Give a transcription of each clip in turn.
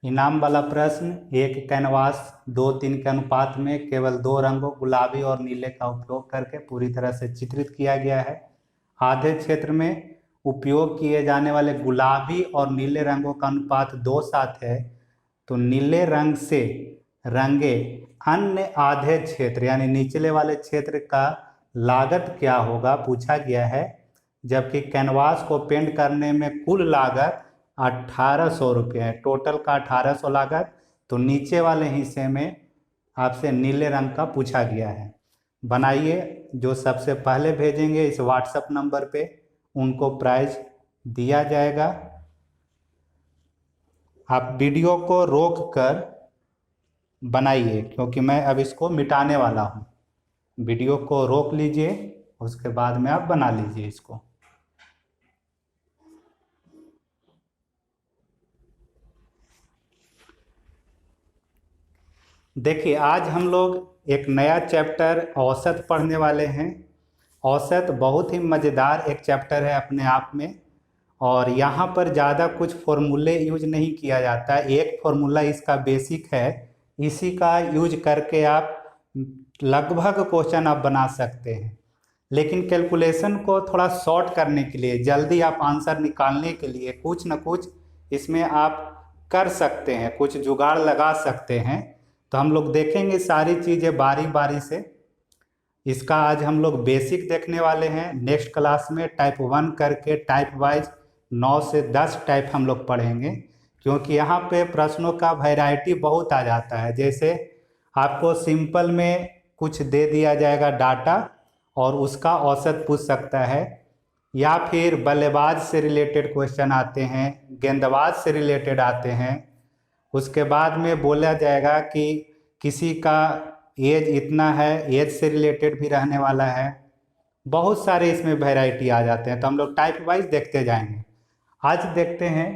इनाम वाला प्रश्न। एक कैनवास 2:3 के अनुपात में केवल 2 रंगों गुलाबी और नीले का उपयोग करके पूरी तरह से चित्रित किया गया है। आधे क्षेत्र में उपयोग किए जाने वाले गुलाबी और नीले रंगों का अनुपात 2:7 है। तो नीले रंग से रंगे अन्य आधे क्षेत्र यानी निचले वाले क्षेत्र का लागत क्या होगा पूछा गया है। जबकि कैनवास को पेंट करने में कुल लागत 1800 रुपये है, टोटल का 1800 लागत। तो नीचे वाले हिस्से में आपसे नीले रंग का पूछा गया है। बनाइए, जो सबसे पहले भेजेंगे इस व्हाट्सएप नंबर पे उनको प्राइज दिया जाएगा। आप वीडियो को रोक कर बनाइए क्योंकि मैं अब इसको मिटाने वाला हूँ। वीडियो को रोक लीजिए, उसके बाद में आप बना लीजिए इसको। देखिए, आज हम लोग एक नया चैप्टर औसत पढ़ने वाले हैं। औसत बहुत ही मज़ेदार एक चैप्टर है अपने आप में, और यहाँ पर ज़्यादा कुछ फॉर्मूले यूज नहीं किया जाता है। एक फॉर्मूला इसका बेसिक है, इसी का यूज करके आप लगभग क्वेश्चन आप बना सकते हैं। लेकिन कैलकुलेशन को थोड़ा शॉर्ट करने के लिए, जल्दी आप आंसर निकालने के लिए कुछ न कुछ इसमें आप कर सकते हैं, कुछ जुगाड़ लगा सकते हैं। तो हम लोग देखेंगे सारी चीज़ें बारी बारी से। इसका आज हम लोग बेसिक देखने वाले हैं। नेक्स्ट क्लास में टाइप 1 करके टाइप वाइज 9 से 10 टाइप हम लोग पढ़ेंगे, क्योंकि यहाँ पे प्रश्नों का वैरायटी बहुत आ जाता है। जैसे आपको सिंपल में कुछ दे दिया जाएगा डाटा और उसका औसत पूछ सकता है, या फिर बल्लेबाज से रिलेटेड क्वेश्चन आते हैं, गेंदबाज से रिलेटेड आते हैं। उसके बाद में बोला जाएगा कि किसी का एज इतना है, एज से रिलेटेड भी रहने वाला है। बहुत सारे इसमें वैरायटी आ जाते हैं, तो हम लोग टाइप वाइज देखते जाएंगे। आज देखते हैं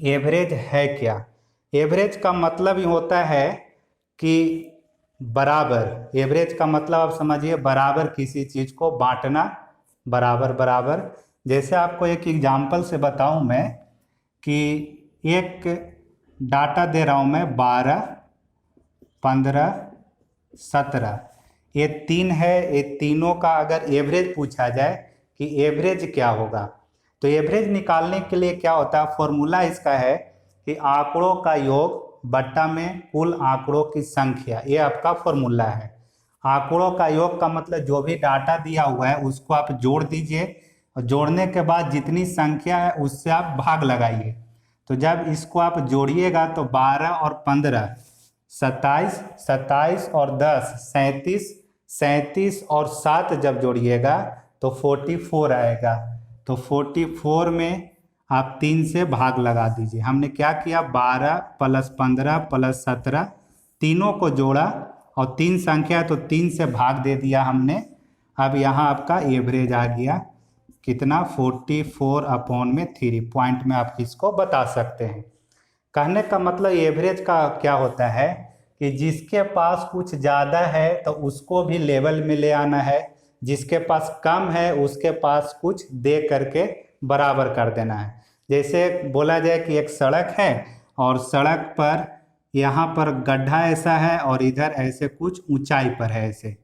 एवरेज है क्या। एवरेज का मतलब ही होता है कि बराबर। एवरेज का मतलब आप समझिए बराबर किसी चीज़ को बांटना, बराबर बराबर। जैसे आपको एक एग्जाम्पल से बताऊं मैं कि एक डाटा दे रहा हूं मैं 12, 15, 17, ये 3 है। ये तीनों का अगर एवरेज पूछा जाए कि एवरेज क्या होगा, तो एवरेज निकालने के लिए क्या होता है, फॉर्मूला इसका है कि आंकड़ों का योग बट्टा में कुल आंकड़ों की संख्या, ये आपका फॉर्मूला है। आंकड़ों का योग का मतलब जो भी डाटा दिया हुआ है उसको आप जोड़ दीजिए, और जोड़ने के बाद जितनी संख्या है उससे आप भाग लगाइए। तो जब इसको आप जोड़िएगा तो 12 और 15 27, 27 और 10 37, 37 और 7 जब जोड़िएगा तो 44 आएगा। तो 44 में आप 3 से भाग लगा दीजिए। हमने क्या किया, 12 + 15 + 17 तीनों को जोड़ा और 3 संख्या है तो 3 से भाग दे दिया हमने। अब यहाँ आपका एवरेज आ गया कितना, 44/3 पॉइंट में आप इसको बता सकते हैं। कहने का मतलब एवरेज का क्या होता है कि जिसके पास कुछ ज़्यादा है तो उसको भी लेवल में ले आना है, जिसके पास कम है उसके पास कुछ दे करके बराबर कर देना है। जैसे बोला जाए कि एक सड़क है और सड़क पर यहाँ पर गड्ढा ऐसा है और इधर ऐसे कुछ ऊंचाई पर है, ऐसे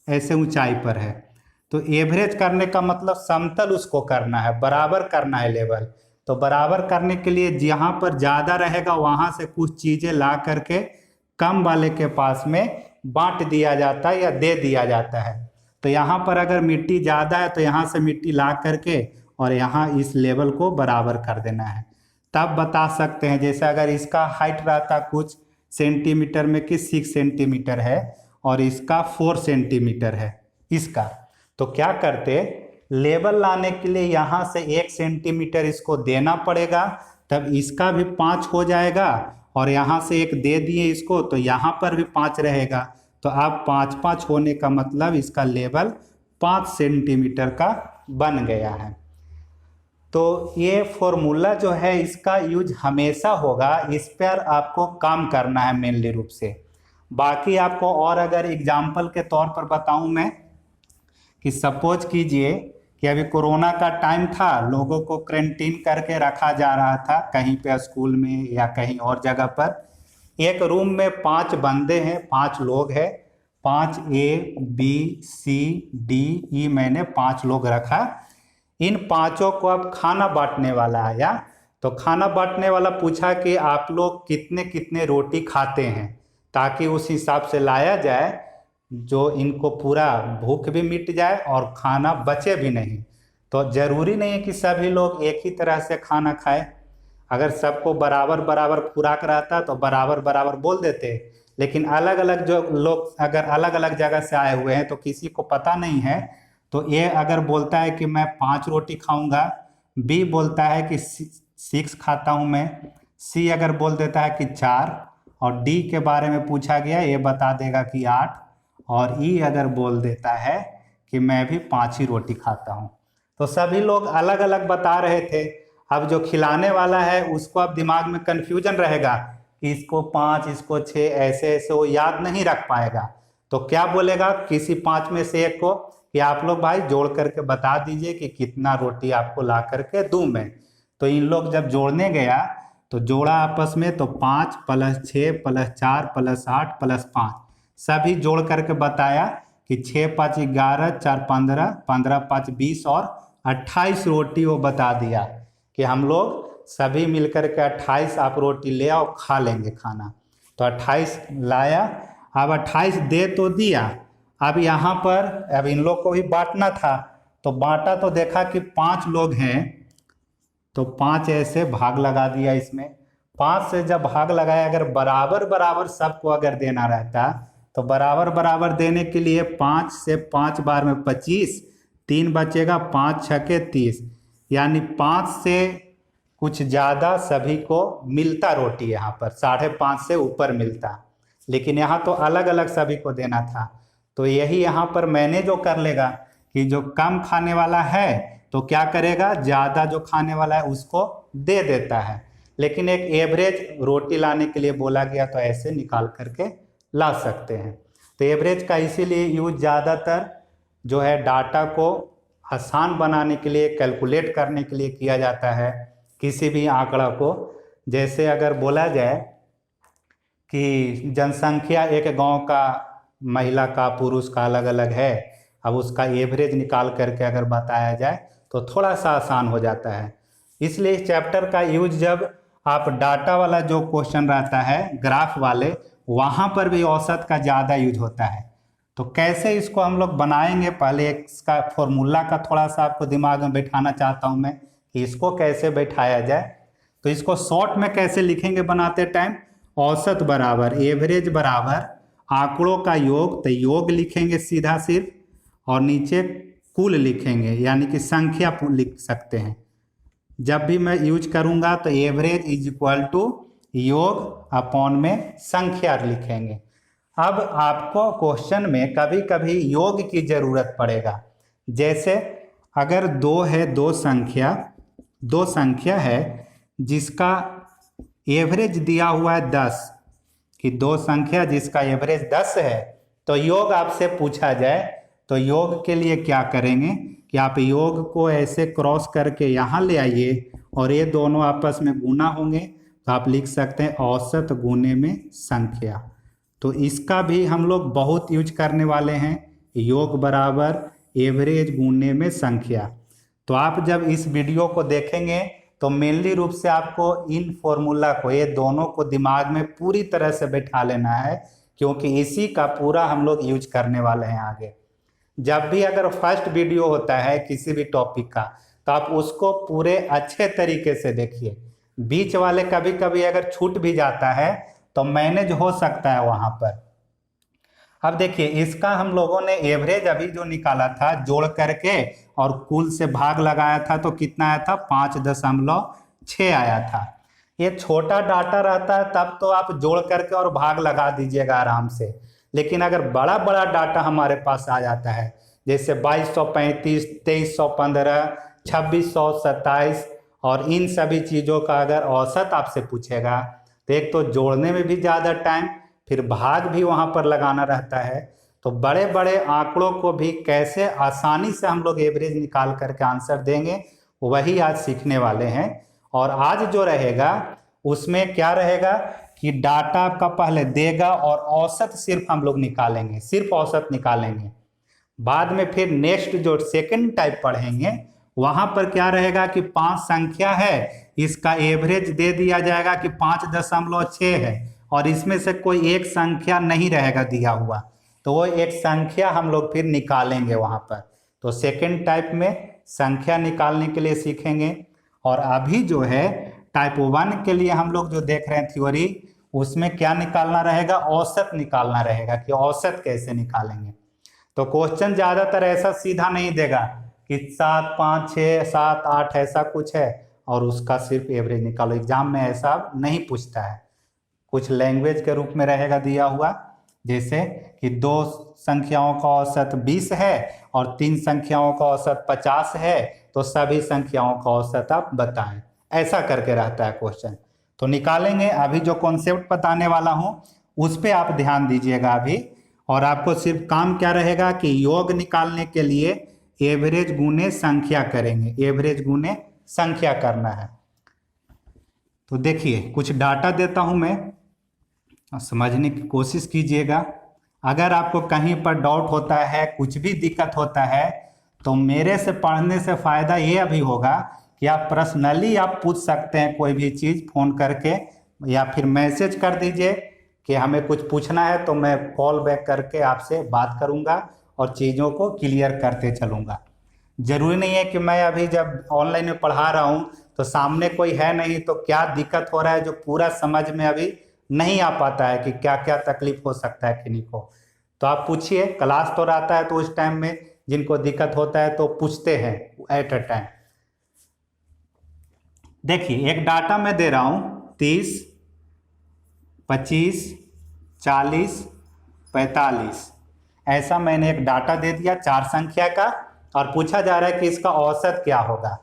ऐसे ऊंचाई पर है। तो एवरेज करने का मतलब समतल उसको करना है, बराबर करना है लेवल। तो बराबर करने के लिए जहाँ पर ज़्यादा रहेगा वहाँ से कुछ चीज़ें ला करके कम वाले के पास में बांट दिया जाता है या दे दिया जाता है। तो यहाँ पर अगर मिट्टी ज़्यादा है तो यहाँ से मिट्टी ला करके और यहाँ इस लेवल को बराबर कर देना है, तब बता सकते हैं। जैसे अगर इसका हाइट रहता कुछ सेंटीमीटर में कि 6 सेंटीमीटर है और इसका 4 सेंटीमीटर है इसका, तो क्या करते, लेवल लाने के लिए यहाँ से 1 सेंटीमीटर इसको देना पड़ेगा, तब इसका भी 5 हो जाएगा, और यहाँ से 1 दे दिए इसको तो यहाँ पर भी 5 रहेगा। तो अब 5-5 होने का मतलब इसका लेवल 5 सेंटीमीटर का बन गया है। तो ये फॉर्मूला जो है इसका यूज हमेशा होगा, इस पर आपको काम करना है मेनली रूप से। बाकी आपको और अगर एग्जाम्पल के तौर पर बताऊं मैं कि सपोज कीजिए कि अभी कोरोना का टाइम था, लोगों को क्वारंटीन करके रखा जा रहा था कहीं पे स्कूल में या कहीं और जगह पर। एक रूम में 5 बंदे हैं, 5 लोग हैं, 5 A B C D E, मैंने 5 लोग रखा। इन पांचों को अब खाना बांटने वाला आया, तो खाना बांटने वाला पूछा कि आप लोग कितने कितने रोटी खाते हैं, ताकि उस हिसाब से लाया जाए, जो इनको पूरा भूख भी मिट जाए और खाना बचे भी नहीं। तो जरूरी नहीं है कि सभी लोग एक ही तरह से खाना खाए। अगर सबको बराबर बराबर खुराक रहता तो बराबर बराबर बोल देते, लेकिन अलग अलग जो लोग अगर अलग अलग जगह से आए हुए हैं तो किसी को पता नहीं है। तो ए अगर बोलता है कि मैं 5 रोटी खाऊंगा, बी बोलता है कि 6 खाता हूं मैं, सी अगर बोल देता है कि 4, और डी के बारे में पूछा गया, ये बता देगा कि 8, और ई अगर बोल देता है कि मैं भी 5 ही रोटी खाता हूँ। तो सभी लोग अलग अलग बता रहे थे। अब जो खिलाने वाला है उसको अब दिमाग में कन्फ्यूजन रहेगा कि इसको 5, इसको 6, ऐसे ऐसे वो याद नहीं रख पाएगा। तो क्या बोलेगा किसी 5 में से एक को कि आप लोग भाई जोड़ करके बता दीजिए कि कितना रोटी आपको ला करके दूं मैं। तो इन लोग जब जोड़ने गया तो जोड़ा आपस में, तो 5 + 6 + 4 + 8 + 5 सभी जोड़ करके बताया कि 6 × 5 = 11, 4 × 15, 15 × 5 = 20 और 28 रोटी वो बता दिया कि हम लोग सभी मिलकर के 28 आप रोटी ले आओ, खा लेंगे खाना। तो 28 लाया। अब 28 दे तो दिया, अब यहाँ पर अब इन लोग को भी बांटना था, तो बांटा तो देखा कि 5 लोग हैं, तो 5 ऐसे भाग लगा दिया इसमें। 5 से जब भाग लगाया, अगर बराबर बराबर सबको अगर देना रहता तो बराबर बराबर देने के लिए 5 से 5 बार में 25, 3 बचेगा, 5 × 6 = 30, यानी 5 से कुछ ज़्यादा सभी को मिलता रोटी, यहाँ पर 5.5 से ऊपर मिलता, लेकिन यहाँ तो अलग अलग सभी को देना था। तो यही यहाँ पर मैंने जो कर लेगा कि जो कम खाने वाला है तो क्या करेगा, ज़्यादा जो खाने वाला है उसको दे देता है। लेकिन एक एवरेज रोटी लाने के लिए बोला गया, तो ऐसे निकाल करके ला सकते हैं। तो एवरेज का इसीलिए यूज ज़्यादातर जो है डाटा को आसान बनाने के लिए, कैलकुलेट करने के लिए किया जाता है किसी भी आंकड़ा को। जैसे अगर बोला जाए कि जनसंख्या एक गांव का, महिला का, पुरुष का अलग अलग है, अब उसका एवरेज निकाल करके अगर बताया जाए तो थोड़ा सा आसान हो जाता है। इसलिए इस चैप्टर का यूज जब आप डाटा वाला जो क्वेश्चन रहता है, ग्राफ वाले, वहाँ पर भी औसत का ज़्यादा यूज होता है। तो कैसे इसको हम लोग बनाएंगे, पहले इसका फॉर्मूला का थोड़ा सा आपको दिमाग में बैठाना चाहता हूँ मैं कि इसको कैसे बैठाया जाए। तो इसको शॉर्ट में कैसे लिखेंगे बनाते टाइम, औसत बराबर एवरेज बराबर आंकड़ों का योग, तो योग लिखेंगे सीधा सिर्फ, और नीचे कुल लिखेंगे, यानी कि संख्या लिख सकते हैं। जब भी मैं यूज करूंगा तो एवरेज = योग अपॉन में संख्या लिखेंगे। अब आपको क्वेश्चन में कभी कभी योग की जरूरत पड़ेगा। जैसे अगर 2 है, दो संख्या है जिसका एवरेज दिया हुआ है 10, कि 2 संख्या जिसका एवरेज 10 है, तो योग आपसे पूछा जाए तो योग के लिए क्या करेंगे कि आप योग को ऐसे क्रॉस करके यहाँ ले आइए और ये दोनों आपस में गुना होंगे, तो आप लिख सकते हैं औसत गुने में संख्या। तो इसका भी हम लोग बहुत यूज करने वाले हैं, योग बराबर एवरेज गुने में संख्या। तो आप जब इस वीडियो को देखेंगे तो मेनली रूप से आपको इन फॉर्मूला को, ये दोनों को दिमाग में पूरी तरह से बैठा लेना है, क्योंकि इसी का पूरा हम लोग यूज करने वाले हैं आगे। जब भी अगर फर्स्ट वीडियो होता है किसी भी टॉपिक का, तो आप उसको पूरे अच्छे तरीके से देखिए। बीच वाले कभी कभी अगर छूट भी जाता है तो मैनेज हो सकता है वहाँ पर। अब देखिए, इसका हम लोगों ने एवरेज अभी जो निकाला था जोड़ करके और कुल से भाग लगाया था, तो कितना आया था, 5.6 आया था। ये छोटा डाटा रहता है तब तो आप जोड़ करके और भाग लगा दीजिएगा आराम से, लेकिन अगर बड़ा बड़ा डाटा हमारे पास आ जाता है, जैसे 2235, 2315, 2627, और इन सभी चीज़ों का अगर औसत आपसे पूछेगा तो एक तो जोड़ने में भी ज़्यादा टाइम, फिर भाग भी वहाँ पर लगाना रहता है। तो तो बड़े बड़े आंकड़ों को भी कैसे आसानी से हम लोग एवरेज निकाल करके आंसर देंगे, वही आज सीखने वाले हैं। और आज जो रहेगा उसमें क्या रहेगा कि डाटा आपका पहले देगा और औसत सिर्फ हम लोग निकालेंगे, सिर्फ औसत निकालेंगे। बाद में फिर नेक्स्ट जो सेकंड टाइप पढ़ेंगे वहां पर क्या रहेगा कि 5 संख्या है, इसका एवरेज दे दिया जाएगा कि 5.6 है और इसमें से कोई एक संख्या नहीं रहेगा दिया हुआ, तो वो एक संख्या हम लोग फिर निकालेंगे वहां पर। तो सेकंड टाइप में संख्या निकालने के लिए सीखेंगे। और अभी जो है टाइप 1 के लिए हम लोग जो देख रहे हैं थ्योरी, उसमें क्या निकालना रहेगा, औसत निकालना रहेगा कि औसत कैसे निकालेंगे। तो क्वेश्चन ज्यादातर ऐसा सीधा नहीं देगा कि 7, 5, 6, 7, 8 ऐसा कुछ है और उसका सिर्फ एवरेज निकालो। एग्जाम में ऐसा नहीं पूछता है, कुछ लैंग्वेज के रूप में रहेगा दिया हुआ, जैसे कि 2 संख्याओं का औसत 20 है और 3 संख्याओं का औसत 50 है, तो सभी संख्याओं का औसत आप बताएं, ऐसा करके रहता है क्वेश्चन। तो निकालेंगे। अभी जो कॉन्सेप्ट बताने वाला हूं उस पे आप ध्यान दीजिएगा अभी। और आपको सिर्फ काम क्या रहेगा कि योग निकालने के लिए एवरेज गुने संख्या करेंगे, एवरेज गुने संख्या करना है। तो देखिए कुछ डाटा देता हूं मैं, समझने की कोशिश कीजिएगा। अगर आपको कहीं पर डाउट होता है, कुछ भी दिक्कत होता है, तो मेरे से पढ़ने से फायदा ये अभी होगा कि आप पर्सनली आप पूछ सकते हैं कोई भी चीज़ फ़ोन करके, या फिर मैसेज कर दीजिए कि हमें कुछ पूछना है, तो मैं कॉल बैक करके आपसे बात करूंगा और चीज़ों को क्लियर करते चलूँगा। जरूरी नहीं है कि मैं अभी जब ऑनलाइन में पढ़ा रहा हूँ तो सामने कोई है नहीं, तो क्या दिक्कत हो रहा है जो पूरा समझ में अभी नहीं आ पाता है कि क्या क्या तकलीफ हो सकता है किन्हीं को, तो आप पूछिए। क्लास तो रहता है तो उस टाइम में जिनको दिक्कत होता है तो पूछते हैं एट अ टाइम। देखिए एक डाटा मैं दे रहा हूँ 30, 25, 40, 45, ऐसा मैंने एक डाटा दे दिया 4 संख्या का, और पूछा जा रहा है कि इसका औसत क्या होगा।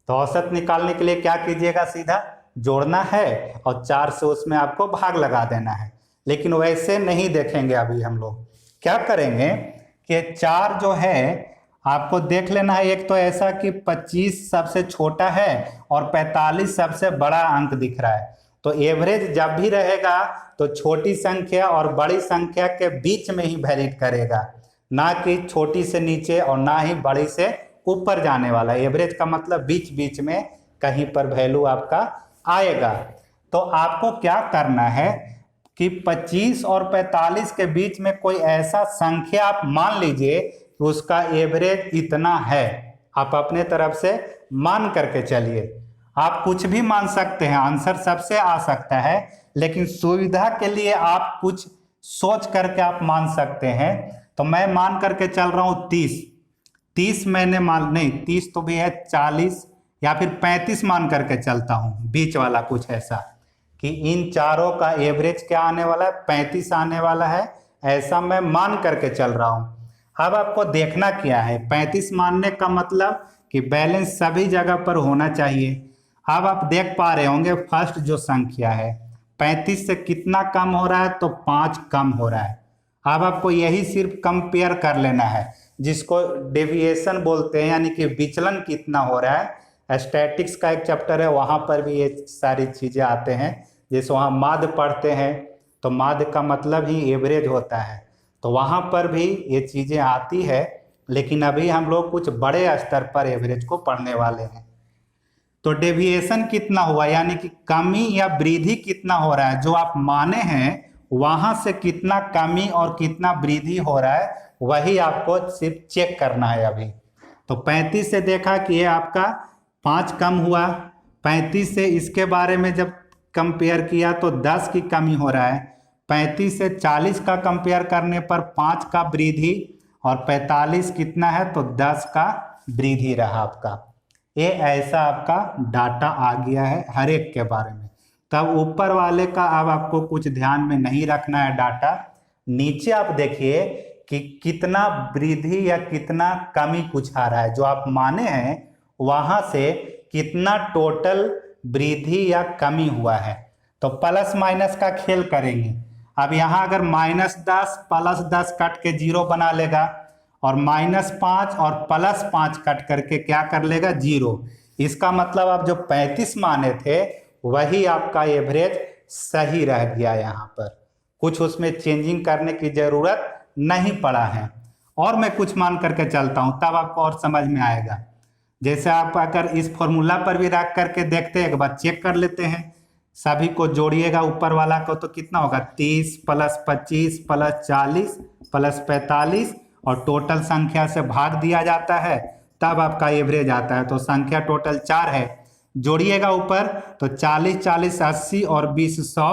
तो औसत निकालने के लिए क्या कीजिएगा, सीधा जोड़ना है और 4 से उसमें आपको भाग लगा देना है। लेकिन वैसे नहीं देखेंगे, अभी हम लोग क्या करेंगे कि 4 जो है आपको देख लेना है। एक तो ऐसा कि 25 सबसे छोटा है और 45 सबसे बड़ा अंक दिख रहा है, तो एवरेज जब भी रहेगा तो छोटी संख्या और बड़ी संख्या के बीच में ही वैरी करेगा, ना कि छोटी से नीचे और ना ही बड़ी से ऊपर जाने वाला। एवरेज का मतलब बीच बीच में कहीं पर वैल्यू आपका आएगा। तो आपको क्या करना है कि 25 और 45 के बीच में कोई ऐसा संख्या आप मान लीजिए कि उसका एवरेज इतना है, आप अपने तरफ से मान करके चलिए। आप कुछ भी मान सकते हैं, आंसर सबसे आ सकता है, लेकिन सुविधा के लिए आप कुछ सोच करके आप मान सकते हैं। तो मैं मान करके चल रहा हूँ 30 मैंने मान, नहीं 30 तो भी है, 40 या फिर 35 मान करके चलता हूँ, बीच वाला कुछ ऐसा कि इन चारों का एवरेज क्या आने वाला है, 35 आने वाला है, ऐसा मैं मान करके चल रहा हूँ। अब आपको देखना क्या है, 35 मानने का मतलब कि बैलेंस सभी जगह पर होना चाहिए। अब आप देख पा रहे होंगे फर्स्ट जो संख्या है 35 से कितना कम हो रहा है, तो 5 कम हो रहा है। अब आपको यही सिर्फ कंपेयर कर लेना है, जिसको डेविएशन बोलते हैं, यानी कि विचलन कितना हो रहा है। स्टैटिक्स का एक चैप्टर है, वहाँ पर भी ये सारी चीज़ें आते हैं। जैसे वहाँ माध्य पढ़ते हैं तो माध्य का मतलब ही एवरेज होता है, तो वहाँ पर भी ये चीज़ें आती है। लेकिन अभी हम लोग कुछ बड़े स्तर पर एवरेज को पढ़ने वाले हैं। तो डेविएशन कितना हुआ, यानी कि कमी या वृद्धि कितना हो रहा है, जो आप माने हैं वहां से कितना कमी और कितना वृद्धि हो रहा है, वही आपको सिर्फ चेक करना है अभी। तो 35 से देखा कि ये आपका 5 कम हुआ, 35 से इसके बारे में जब कंपेयर किया तो 10 की कमी हो रहा है, 35 से 40 का कंपेयर करने पर 5 का वृद्धि, और 45 कितना है तो 10 का वृद्धि रहा आपका। ये ऐसा आपका डाटा आ गया है हर एक के बारे में। तब ऊपर वाले का अब आपको कुछ ध्यान में नहीं रखना है डाटा। नीचे आप देखिए कि कितना वृद्धि या कितना कमी कुछ आ रहा है, जो आप माने हैं वहां से कितना टोटल वृद्धि या कमी हुआ है। तो प्लस माइनस का खेल करेंगे। अब यहाँ अगर -10 +10 कट के 0 बना लेगा और -5 और +5 कट करके क्या कर लेगा 0। इसका मतलब अब जो 35 माने थे वही आपका एवरेज सही रह गया। यहाँ पर कुछ उसमें चेंजिंग करने की जरूरत नहीं पड़ा है। और मैं कुछ मान करके चलता हूँ तब आपको और समझ में आएगा। जैसे आप अगर इस फॉर्मूला पर भी रख करके देखते हैं, एक बार चेक कर लेते हैं। सभी को जोड़िएगा ऊपर वाला को तो कितना होगा 30 + 25 + 40 + 45 और टोटल संख्या से भाग दिया जाता है तब आपका एवरेज आता है। तो संख्या टोटल 4 है, जोड़िएगा ऊपर तो 40 40 80 और 20 100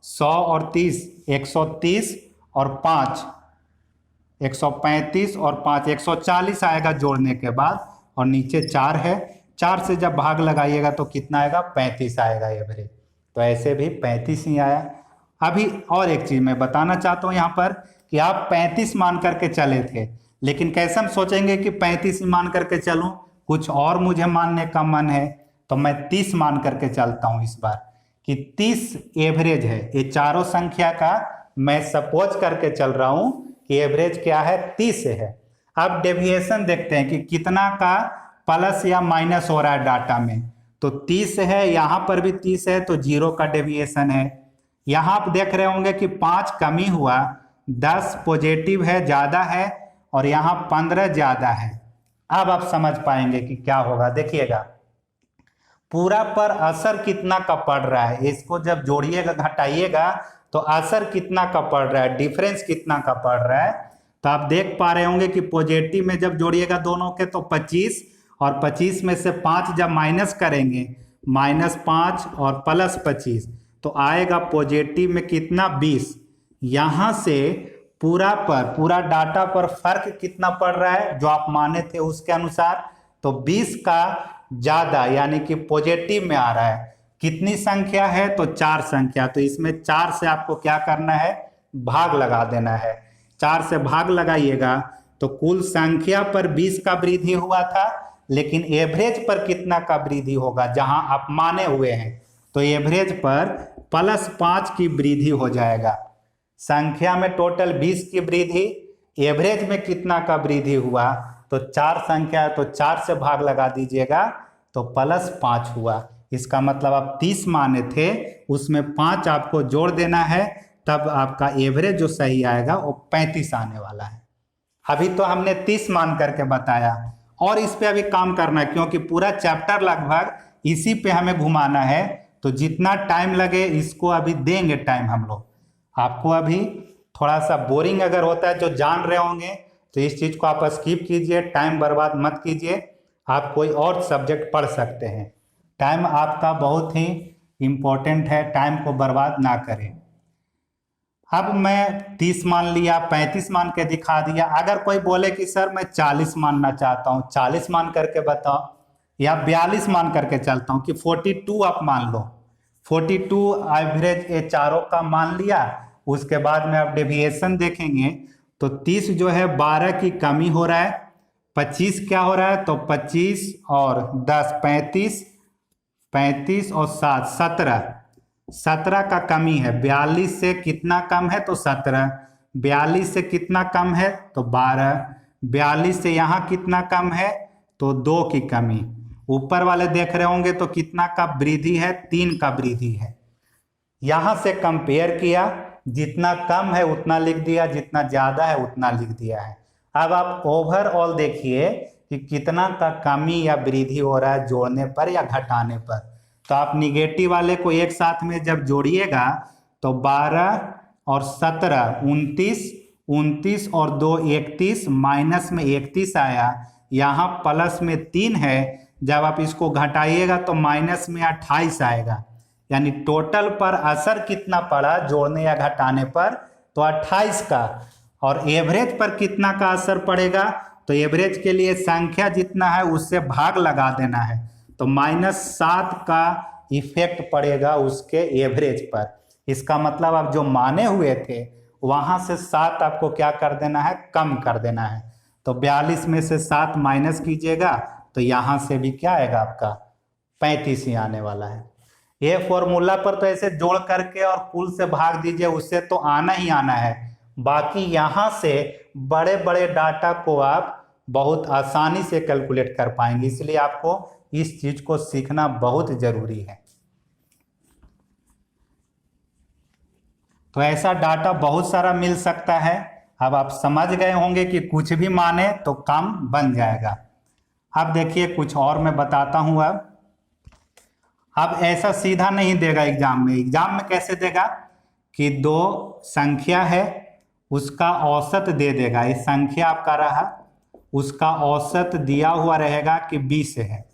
100 और 30 130 और 5 135 और 5 140 आएगा जोड़ने के बाद। और नीचे 4 है, 4 से जब भाग लगाइएगा तो कितना आएगा 35 आएगा एवरेज। तो ऐसे भी 35 ही आया। अभी और एक चीज मैं बताना चाहता हूँ यहाँ पर कि आप 35 मान करके चले थे, लेकिन कैसे हम सोचेंगे कि 35 ही मान करके चलूं, कुछ और मुझे मानने का मन है तो मैं 30 मान करके चलता हूं इस बार कि 30 एवरेज है। ये चारों संख्या का मैं सपोज करके चल रहा हूं कि एवरेज क्या है 30 है। अब डेविएशन देखते हैं कि कितना का प्लस या माइनस हो रहा है डाटा में। तो 30 है, यहाँ पर भी 30 है तो 0 का डेविएशन है। यहाँ आप देख रहे होंगे कि 5 कमी हुआ, 10 पॉजिटिव है ज्यादा है और यहाँ 15 ज्यादा है। अब आप समझ पाएंगे कि क्या होगा। देखिएगा पूरा पर असर कितना का पड़ रहा है, इसको जब जोड़िएगा घटाइएगा तो असर कितना का पड़ रहा है, डिफरेंस कितना का पड़ रहा है। तो आप देख पा रहे होंगे कि पॉजिटिव में जब जोड़िएगा दोनों के तो 25 और 25 में से 5 जब माइनस करेंगे -5 और +25 तो आएगा पॉजिटिव में कितना 20। यहाँ से पूरा डाटा पर फर्क कितना पड़ रहा है जो आप माने थे उसके अनुसार, तो 20 का ज्यादा यानी कि पॉजिटिव में आ रहा है। कितनी संख्या है तो 4 संख्या, तो इसमें 4 से आपको क्या करना है भाग लगा देना है। 4 से भाग लगाइएगा तो कुल संख्या पर 20 का वृद्धि हुआ था, लेकिन एवरेज पर कितना का वृद्धि होगा जहां आप माने हुए हैं, तो एवरेज पर +5 की वृद्धि हो जाएगा। संख्या में टोटल 20 की वृद्धि, एवरेज में कितना का वृद्धि हुआ तो 4 संख्या है तो 4 से भाग लगा दीजिएगा तो +5 हुआ। इसका मतलब आप 30 माने थे उसमें 5 आपको जोड़ देना है, तब आपका एवरेज जो सही आएगा वो 35 आने वाला है। अभी तो हमने 30 मान करके बताया और इस पे अभी काम करना है क्योंकि पूरा चैप्टर लगभग इसी पे हमें घुमाना है। तो जितना टाइम लगे इसको अभी देंगे टाइम हम लोग। आपको अभी थोड़ा सा बोरिंग अगर होता है जो जान रहे होंगे तो इस चीज को आप स्किप कीजिए, टाइम बर्बाद मत कीजिए, आप कोई और सब्जेक्ट पढ़ सकते हैं। टाइम आपका बहुत ही इम्पोर्टेंट है, टाइम को बर्बाद ना करें। अब मैं 30 मान लिया, 35 मान के दिखा दिया। अगर कोई बोले कि सर मैं 40 मानना चाहता हूँ, 40 मान करके बताओ, या 42 मान करके चलता हूँ कि 42 आप मान लो। 42 एवरेज ये चारों का मान लिया। उसके बाद में आप डेविएशन देखेंगे तो 30 जो है 12 की कमी हो रहा है, 25 क्या हो रहा है तो 25 और 10 35, 35 और 7 17, 17 का कमी है। 42 से कितना कम है तो 17, 42 से कितना कम है तो 12, 42 से यहाँ कितना कम है तो 2 की कमी। ऊपर वाले देख रहे होंगे तो कितना का वृद्धि है 3 का वृद्धि है। यहां से कंपेयर किया, जितना कम है उतना लिख दिया, जितना ज्यादा है उतना लिख दिया है। अब आप ओवरऑल देखिए कि कितना का कमी या वृद्धि हो रहा है जोड़ने पर या घटाने पर। तो आप निगेटिव वाले को एक साथ में जब जोड़िएगा तो 12 और 17 29, 29 और 2 31, माइनस में 31 आया, यहाँ प्लस में 3 है। जब आप इसको घटाइएगा तो माइनस में 28 आएगा, यानी टोटल पर असर कितना पड़ा जोड़ने या घटाने पर तो 28 का। और एवरेज पर कितना का असर पड़ेगा तो एवरेज के लिए संख्या जितना है उससे भाग लगा देना है, तो -7 का इफेक्ट पड़ेगा उसके एवरेज पर। इसका मतलब आप जो माने हुए थे वहां से 7 आपको क्या कर देना है कम कर देना है। तो 42 में से 7 माइनस कीजिएगा तो यहां से भी क्या आएगा आपका 35 ही आने वाला है। ये फॉर्मूला पर तो ऐसे जोड़ करके और कुल से भाग दीजिए, उससे तो आना ही आना है। बाकी यहाँ से बड़े बड़े डाटा को आप बहुत आसानी से कैलकुलेट कर पाएंगे, इसलिए आपको इस चीज को सीखना बहुत जरूरी है। तो ऐसा डाटा बहुत सारा मिल सकता है। अब आप समझ गए होंगे कि कुछ भी माने तो काम बन जाएगा। अब देखिए कुछ और मैं बताता हूं। अब ऐसा सीधा नहीं देगा एग्जाम में। एग्जाम में कैसे देगा कि दो संख्या है, उसका औसत दे देगा। ये संख्या आपका रहा, उसका औसत दिया हुआ रहेगा कि 20 है।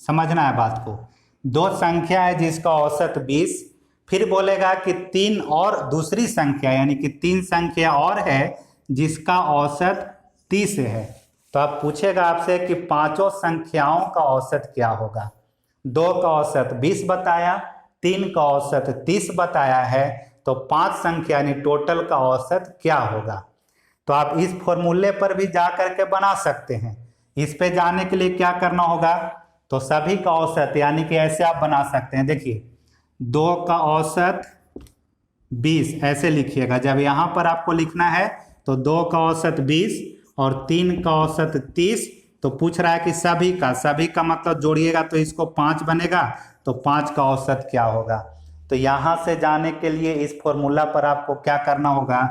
समझना है बात को। दो संख्या है जिसका औसत 20, फिर बोलेगा कि 3 और दूसरी संख्या यानी कि 3 संख्या और है जिसका औसत 30 है। तो अब पूछेगा आपसे कि पांचों संख्याओं का औसत क्या होगा। 2 का औसत 20 बताया, 3 का औसत 30 बताया है, तो 5 संख्या यानी टोटल का औसत क्या होगा। तो आप इस फॉर्मूले पर भी जा करके बना सकते हैं। इस पे जाने के लिए क्या करना होगा, तो सभी का औसत यानी कि ऐसे आप बना सकते हैं। देखिए 2 का औसत 20 ऐसे लिखिएगा। जब यहाँ पर आपको लिखना है तो 2 का औसत 20 और 3 का औसत 30, तो पूछ रहा है कि सभी का मतलब जोड़िएगा तो इसको 5 बनेगा, तो 5 का औसत क्या होगा। तो यहाँ से जाने के लिए इस फॉर्मूला पर आपको क्या करना होगा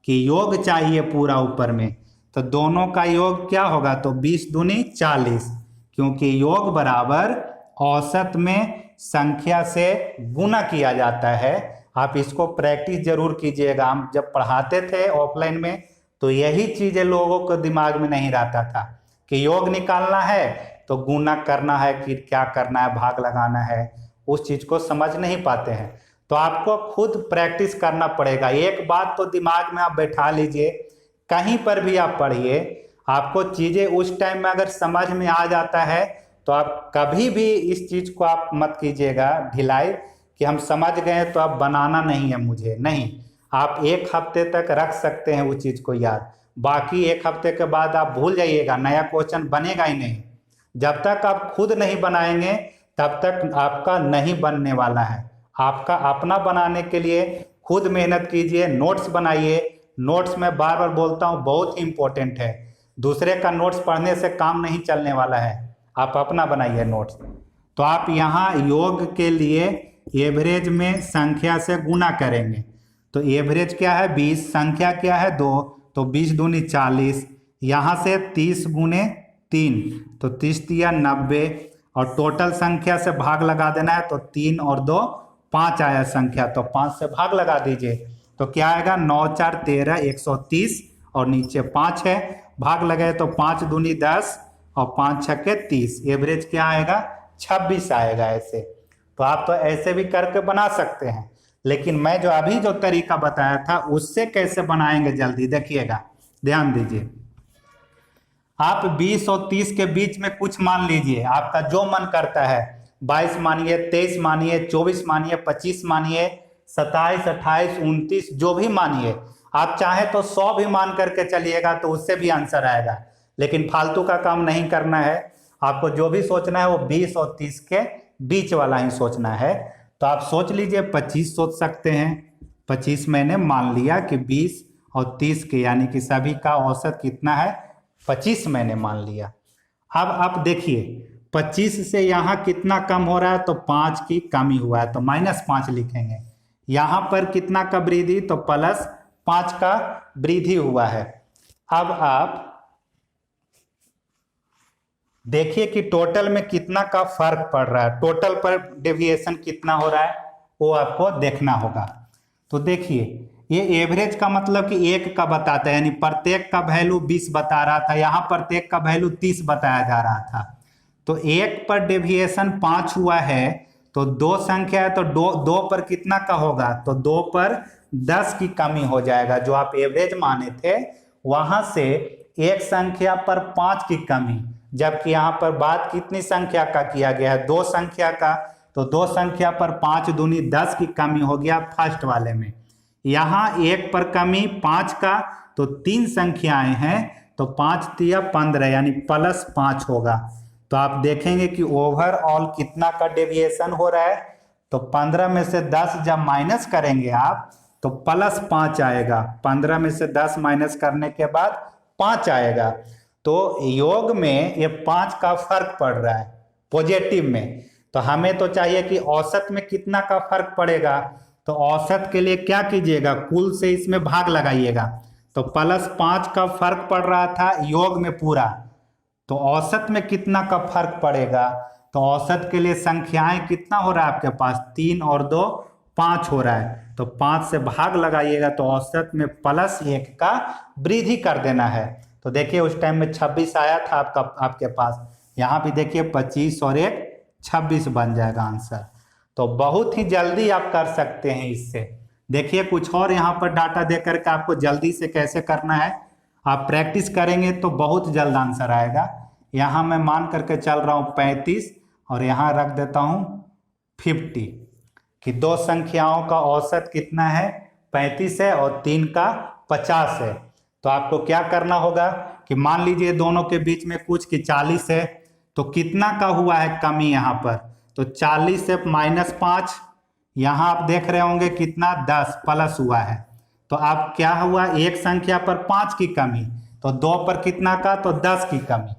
कि योग चाहिए पूरा ऊपर में, तो दोनों का योग क्या होगा, तो 20 दूनी 40, क्योंकि योग बराबर औसत में संख्या से गुना किया जाता है। आप इसको प्रैक्टिस जरूर कीजिएगा। हम जब पढ़ाते थे ऑफलाइन में तो यही चीजें लोगों को दिमाग में नहीं रहता था कि योग निकालना है तो गुना करना है, कि क्या करना है, भाग लगाना है, उस चीज को समझ नहीं पाते हैं। तो आपको खुद प्रैक्टिस करना पड़ेगा। एक बात तो दिमाग में आप बैठा लीजिए, कहीं पर भी आप पढ़िए, आपको चीजें उस टाइम में अगर समझ में आ जाता है तो आप कभी भी इस चीज को आप मत कीजिएगा ढिलाई कि हम समझ गए तो अब बनाना नहीं है मुझे। नहीं, आप 1 हफ्ते तक रख सकते हैं उस चीज को याद, बाकी 1 हफ्ते के बाद आप भूल जाइएगा, नया क्वेश्चन बनेगा ही नहीं। जब तक आप खुद नहीं बनाएंगे तब तक आपका नहीं बनने वाला है। आपका अपना बनाने के लिए खुद मेहनत कीजिए, नोट्स बनाइए। नोट्स में बार बार बोलता हूँ बहुत ही इंपॉर्टेंट है। दूसरे का नोट्स पढ़ने से काम नहीं चलने वाला है, आप अपना बनाइए नोट्स। तो आप यहाँ योग के लिए एवरेज में संख्या से गुना करेंगे। तो एवरेज क्या है 20, संख्या क्या है 2, तो 20 दूनी 40, यहाँ से 30 गुने 3, तो 30 दिया 90, और टोटल संख्या से भाग लगा देना है। तो 3 और 2 5 आया संख्या, तो 5 से भाग लगा दीजिए, तो क्या आएगा 9 4 13 130, और नीचे 5 है, भाग लगाए तो 5 दूनी 10 और 5 छक्के 30, एवरेज क्या आएगा 26 आएगा ऐसे। तो आप तो ऐसे भी करके बना सकते हैं, लेकिन मैं जो अभी जो तरीका बताया था उससे कैसे बनाएंगे जल्दी देखिएगा, ध्यान दीजिए। आप 20 और 30 के बीच में कुछ मान लीजिए, आपका जो मन करता है, 22 मानिए, 23 मानिए, 24 मानिए, 25 मानिए, 27 28 29 जो भी मानिए। आप चाहे तो 100 भी मान करके चलिएगा तो उससे भी आंसर आएगा, लेकिन फालतू का काम नहीं करना है। आपको जो भी सोचना है वो 20 और 30 के बीच वाला ही सोचना है। तो आप सोच लीजिए 25 सोच सकते हैं। 25 मैंने मान लिया कि 20 और 30 के यानी कि सभी का औसत कितना है 25 मैंने मान लिया। अब आप देखिए 25 से यहाँ कितना कम हो रहा है, तो 5 की कमी हुआ है, तो -5 लिखेंगे। यहाँ पर कितना का वृद्धि, तो +5 का वृद्धि हुआ है। अब आप देखिए कि टोटल में कितना का फर्क पड़ रहा है, टोटल पर डेविएशन कितना हो रहा है वो आपको देखना होगा। तो देखिए ये एवरेज का मतलब कि एक का बताता है, यानी प्रत्येक का वैल्यू 20 बता रहा था, यहाँ प्रत्येक का वैल्यू 30 बताया जा रहा था। तो एक पर डेविएशन 5 हुआ है, तो 2 संख्या है तो 2 पर कितना का होगा, तो 2 पर 10 की कमी हो जाएगा। जो आप एवरेज माने थे वहां से एक संख्या पर 5 की कमी, जबकि यहाँ पर बात कितनी संख्या का किया गया है 2 संख्या का, तो 2 संख्या पर 5 दूनी 10 की कमी हो गया फर्स्ट वाले में। यहाँ 1 पर कमी 5 का, तो 3 संख्याएं हैं, तो 5 तिया 15 यानी +5 होगा। तो आप देखेंगे कि ओवरऑल कितना का डेविएशन हो रहा है, तो 15 में से 10 जब माइनस करेंगे आप तो +5 आएगा। 15 में से 10 माइनस करने के बाद 5 आएगा। तो योग में ये 5 का फर्क पड़ रहा है पॉजिटिव में। तो हमें तो चाहिए कि औसत में कितना का फर्क पड़ेगा। तो औसत के लिए क्या कीजिएगा, कुल से इसमें भाग लगाइएगा। तो +5 का फर्क पड़ रहा था योग में पूरा, तो औसत में कितना का फर्क पड़ेगा। तो औसत के लिए संख्याएं कितना हो रहा है आपके पास, 3 और 2 5 हो रहा है। तो 5 से भाग लगाइएगा तो औसत में +1 का वृद्धि कर देना है। तो देखिए उस टाइम में 26 आया था आपके पास, यहाँ भी देखिए 25 और 1 26 बन जाएगा आंसर। तो बहुत ही जल्दी आप कर सकते हैं इससे। देखिए कुछ और यहाँ पर डाटा दे करके आपको जल्दी से कैसे करना है, आप प्रैक्टिस करेंगे तो बहुत जल्द आंसर आएगा। यहाँ मैं मान करके चल रहा हूँ 35 और यहाँ रख देता हूँ 50 कि दो संख्याओं का औसत कितना है 35 है और 3 का 50 है। तो आपको क्या करना होगा कि मान लीजिए दोनों के बीच में कुछ कि 40 है, तो कितना का हुआ है कमी यहाँ पर, तो 40 से -5, यहाँ आप देख रहे होंगे कितना 10 प्लस हुआ है। तो आप क्या हुआ, एक संख्या पर 5 की कमी, तो 2 पर कितना का, तो 10 की कमी।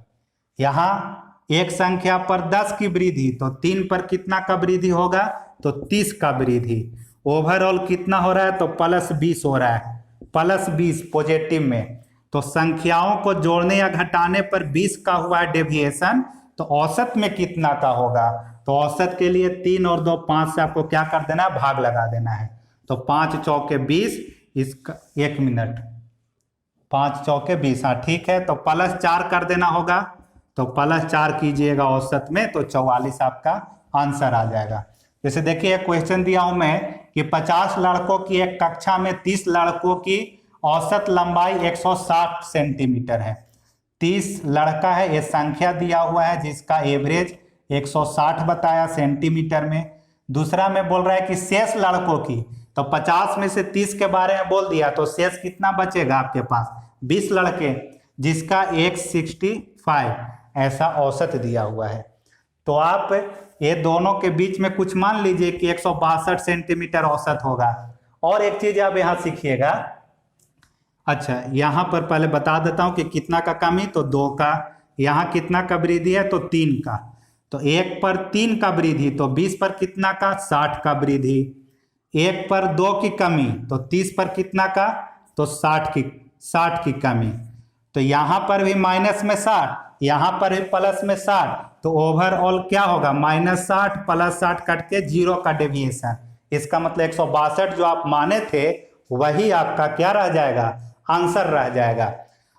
यहाँ एक संख्या पर 10 की वृद्धि, तो 3 पर कितना का वृद्धि होगा, तो 30 का वृद्धि। ओवरऑल कितना हो रहा है, तो +20 हो रहा है, +20 पॉजिटिव में। तो संख्याओं को जोड़ने या घटाने पर 20 का हुआ है डेविएशन, तो औसत में कितना का होगा। तो औसत के लिए 3 और 2 5 से आपको क्या कर देना है, भाग लगा देना है। तो 5 चौके 20, इसका 1 मिनट, 5 चौके 20, हाँ ठीक है। तो +4 कर देना होगा, तो +4 कीजिएगा औसत में, तो 44 आपका आंसर आ जाएगा। जैसे देखिए एक क्वेश्चन दिया हूं मैं कि 50 लड़कों की एक कक्षा में 30 लड़कों की औसत लंबाई 160 सेंटीमीटर है। 30 लड़का है, ये संख्या दिया हुआ है जिसका एवरेज 160 बताया सेंटीमीटर में। दूसरा में बोल रहा है कि शेष लड़कों की, तो 50 में से 30 के बारे में बोल दिया, तो शेष कितना बचेगा आपके पास, 20 लड़के जिसका 165 ऐसा औसत दिया हुआ है। तो आप ये दोनों के बीच में कुछ मान लीजिए कि 162 सेंटीमीटर औसत होगा। और एक चीज आप यहाँ सीखिएगा, अच्छा यहाँ पर पहले बता देता हूँ कि कितना का कमी, तो 2 का, यहाँ कितना का वृद्धि है, तो 3 का, तो 1 पर 3 का वृद्धि, तो 20 पर कितना का, 60 का वृद्धि। 1 पर 2 की कमी, तो 30 पर कितना का, तो 60 की कमी। तो यहाँ पर भी माइनस में 60, यहाँ पर भी प्लस में 60, तो ओवरऑल क्या होगा, -60 + 60 कट के 0 का डेविएशन। इसका मतलब 162 जो आप माने थे वही आपका क्या रह जाएगा, आंसर रह जाएगा।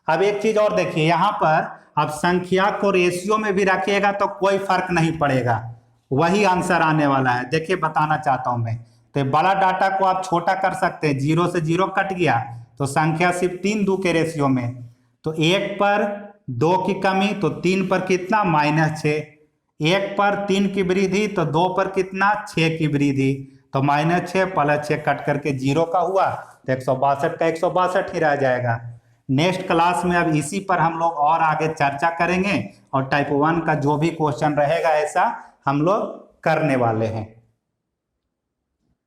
अब एक चीज और देखिए, यहाँ पर आप संख्या को रेशियो में भी रखिएगा तो कोई फर्क नहीं पड़ेगा, वही आंसर आने वाला है। देखिए बताना चाहता हूं मैं, तो बड़ा डाटा को आप छोटा कर सकते हैं, 0 से 0 कट गया तो संख्या सिर्फ 3 2 के रेशियो में, तो 1 पर 2 की कमी, तो 3 पर कितना, -6। 1 पर 3 की वृद्धि, तो 2 पर कितना, 6 की वृद्धि, तो -6 + 6 कट करके 0 का हुआ, तो 162 का 162 ही रह जाएगा। नेक्स्ट क्लास में अब इसी पर हम लोग और आगे चर्चा करेंगे और टाइप 1 का जो भी क्वेश्चन रहेगा ऐसा हम लोग करने वाले हैं।